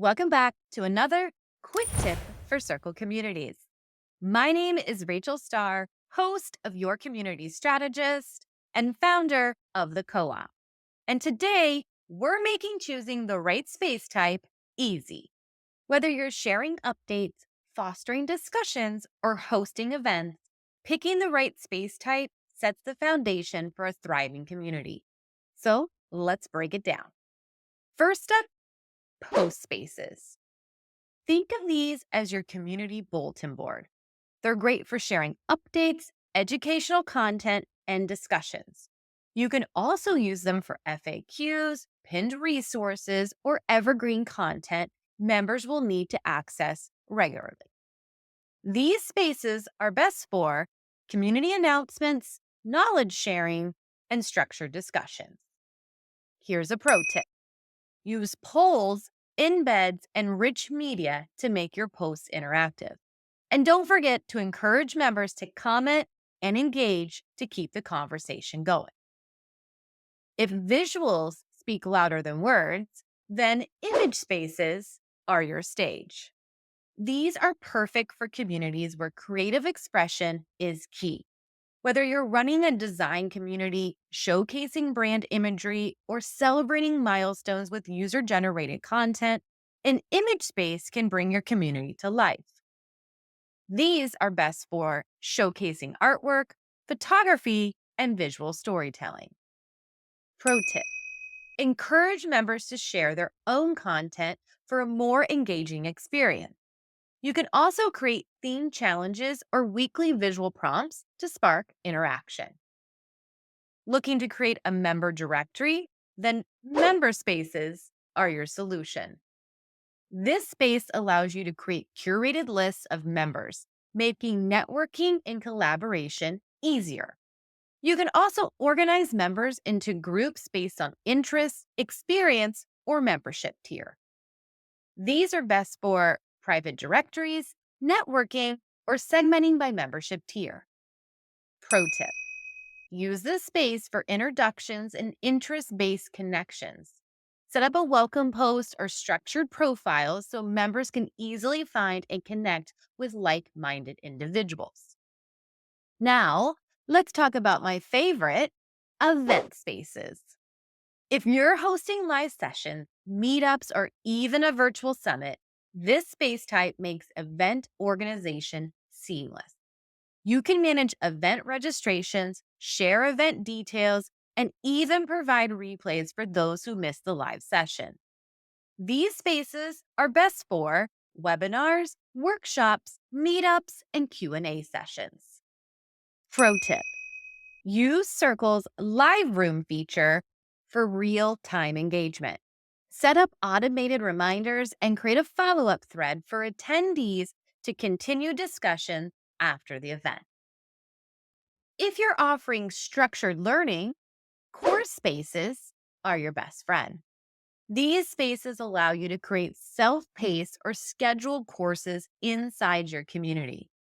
Welcome back to another quick tip for Circle Communities. My name is Rachel Starr, host of Your Community Strategist and founder of the Co op. And today, we're making choosing the right space type easy. Whether you're sharing updates, fostering discussions, or hosting events, picking the right space type sets the foundation for a thriving community. So let's break it down. First up, post spaces. Think of these as your community bulletin board. They're great for sharing updates, educational content, and discussions. You can also use them for FAQs, pinned resources, or evergreen content members will need to access regularly. These spaces are best for community announcements, knowledge sharing, and structured discussions. Here's a pro tip. Use polls, embeds, and rich media to make your posts interactive. And don't forget to encourage members to comment and engage to keep the conversation going. If visuals speak louder than words, then image spaces are your stage. These are perfect for communities where creative expression is key. Whether you're running a design community, showcasing brand imagery, or celebrating milestones with user generated content, an image space can bring your community to life. These are best for showcasing artwork, photography, and visual storytelling. Pro tip. Encourage members to share their own content for a more engaging experience. You can also create themed challenges or weekly visual prompts to spark interaction. Looking to create a member directory? Then member spaces are your solution. This space allows you to create curated lists of members, making networking and collaboration easier. You can also organize members into groups based on interests, experience, or membership tier. These are best for private directories, networking, or segmenting by membership tier. Pro tip. Use this space for introductions and interest based connections. Set up a welcome post or structured profiles so members can easily find and connect with like minded individuals. Now, let's talk about my favorite event spaces. If you're hosting live sessions, meetups, or even a virtual summit, this space type makes event organization seamless. You can manage event registrations, share event details, and even provide replays for those who missed the live session. These spaces are best for webinars, workshops, meetups, and Q&A sessions. Pro tip. Use Circle's live room feature for real-time engagement. Set up automated reminders and create a follow-up thread for attendees to continue discussion after the event. If you're offering structured learning, course spaces are your best friend. These spaces allow you to create self-paced or scheduled courses inside your community.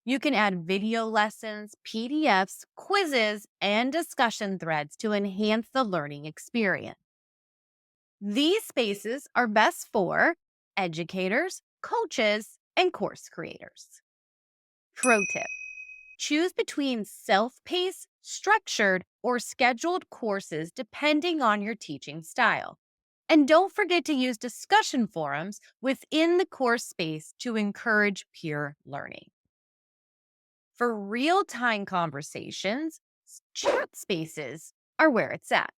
You can add video lessons, PDFs, quizzes, and discussion threads to enhance the learning experience. These spaces are best for educators, coaches, and course creators. Pro tip. Choose between self-paced, structured, or scheduled courses depending on your teaching style. And don't forget to use discussion forums within the course space to encourage peer learning. For real-time conversations, chat spaces are where it's at.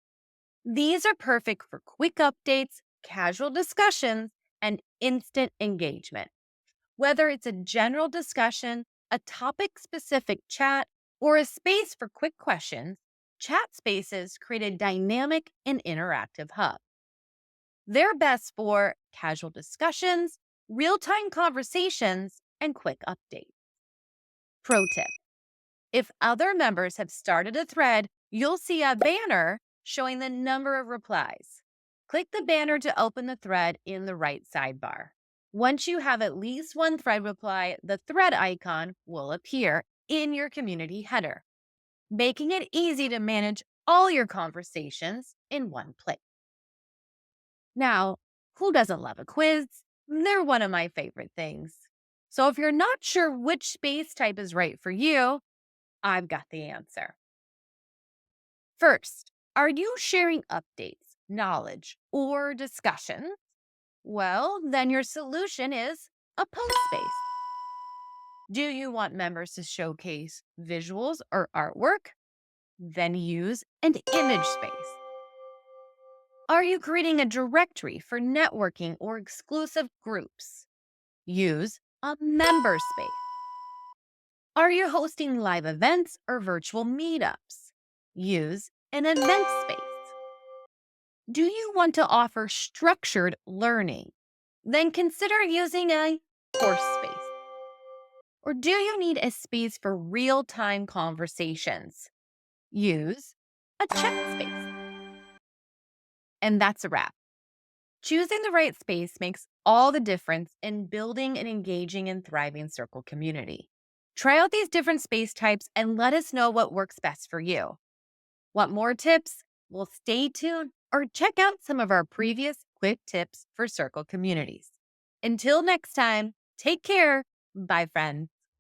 These are perfect for quick updates, casual discussions, and instant engagement. Whether it's a general discussion, a topic specific chat, or a space for quick questions, chat spaces create a dynamic and interactive hub. They're best for casual discussions, real time conversations, and quick updates. Pro tip. If other members have started a thread, you'll see a banner showing the number of replies. Click the banner to open the thread in the right sidebar. Once you have at least one thread reply, the thread icon will appear in your community header, making it easy to manage all your conversations in one place. Now, who doesn't love a quiz? They're one of my favorite things. So if you're not sure which space type is right for you, I've got the answer. First, are you sharing updates, knowledge, or discussion? Well, then your solution is a post space. Do you want members to showcase visuals or artwork? Then use an image space. Are you creating a directory for networking or exclusive groups? Use a member space. Are you hosting live events or virtual meetups? Use an event space. Do you want to offer structured learning? Then consider using a course space. Or do you need a space for real time conversations? Use a chat space. And that's a wrap. Choosing the right space makes all the difference in building an engaging and thriving circle community. Try out these different space types and let us know what works best for you. Want more tips? Well, stay tuned or check out some of our previous quick tips for circle communities. Until next time, take care. Bye, friend.